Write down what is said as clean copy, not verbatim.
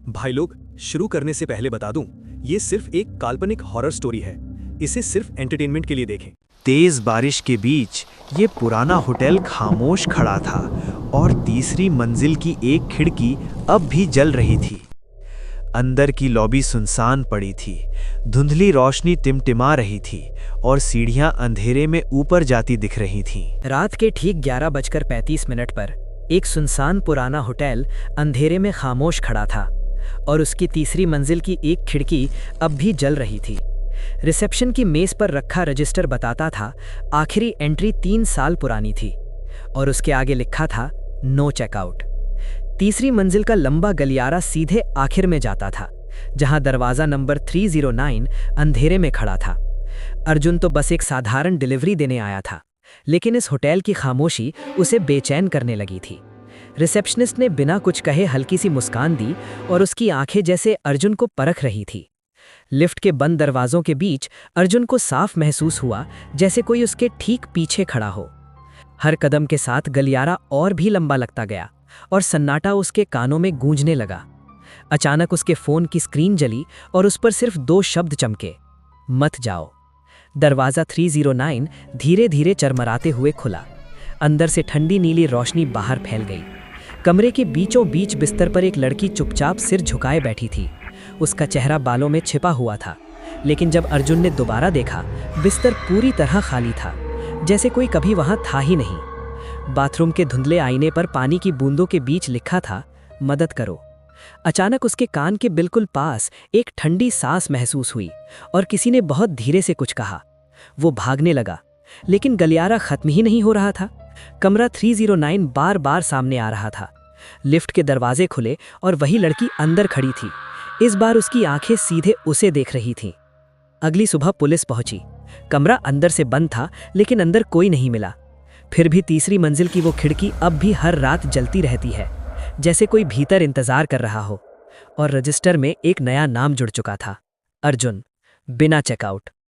भाई लोग, शुरू करने से पहले बता दूं, ये सिर्फ एक काल्पनिक हॉरर स्टोरी है। इसे सिर्फ एंटरटेनमेंट के लिए देखें। तेज बारिश के बीच ये पुराना होटल खामोश खड़ा था और तीसरी मंजिल की एक खिड़की अब भी जल रही थी। अंदर की लॉबी सुनसान पड़ी थी, धुंधली रोशनी टिमटिमा रही थी और सीढ़ियां अंधेरे में ऊपर जाती दिख रही थीं। रात के ठीक 11:35 पर एक सुनसान पुराना होटल अंधेरे में खामोश खड़ा था और उसकी तीसरी मंजिल की एक खिड़की अब भी जल रही थी। रिसेप्शन की मेज पर रखा रजिस्टर बताता था आखिरी एंट्री 3 साल पुरानी थी और उसके आगे लिखा था नो चेकआउट। तीसरी मंजिल का लंबा गलियारा सीधे आखिर में जाता था, जहां दरवाजा नंबर 309 अंधेरे में खड़ा था। अर्जुन तो बस एक साधारण डिलीवरी देने आया था, लेकिन इस होटल की खामोशी उसे बेचैन करने लगी थी। रिसेप्शनिस्ट ने बिना कुछ कहे हल्की सी मुस्कान दी और उसकी आंखें जैसे अर्जुन को परख रही थी। लिफ्ट के बंद दरवाजों के बीच अर्जुन को साफ महसूस हुआ जैसे कोई उसके ठीक पीछे खड़ा हो। हर कदम के साथ गलियारा और भी लंबा लगता गया और सन्नाटा उसके कानों में गूंजने लगा। अचानक उसके फोन की स्क्रीन जली और उस पर सिर्फ 2 शब्द चमके, मत जाओ। दरवाजा 309 धीरे धीरे चरमराते हुए खुला। अंदर से ठंडी नीली रोशनी बाहर फैल गई। कमरे के बीचों बीच बिस्तर पर एक लड़की चुपचाप सिर झुकाए बैठी थी। उसका चेहरा बालों में छिपा हुआ था, लेकिन जब अर्जुन ने दोबारा देखा, बिस्तर पूरी तरह खाली था, जैसे कोई कभी वहां था ही नहीं। बाथरूम के धुंधले आईने पर पानी की बूंदों के बीच लिखा था, मदद करो। अचानक उसके कान के बिल्कुल पास एक ठंडी सांस महसूस हुई और किसी ने बहुत धीरे से कुछ कहा। वो भागने लगा, लेकिन गलियारा खत्म ही नहीं हो रहा था। कमरा 309 बार बार सामने आ रहा था। लिफ्ट के दरवाजे खुले और वही लड़की अंदर खड़ी थी। इस बार उसकी आंखें सीधे उसे देख रही थीं। अगली सुबह पुलिस पहुंची। कमरा अंदर से बंद था, लेकिन अंदर कोई नहीं मिला। फिर भी तीसरी मंजिल की वो खिड़की अब भी हर रात जलती रहती है, जैसे कोई भीतर इंतजार कर रहा हो। और रजिस्टर में एक नया नाम जुड़ चुका था, अर्जुन, बिना चेकआउट।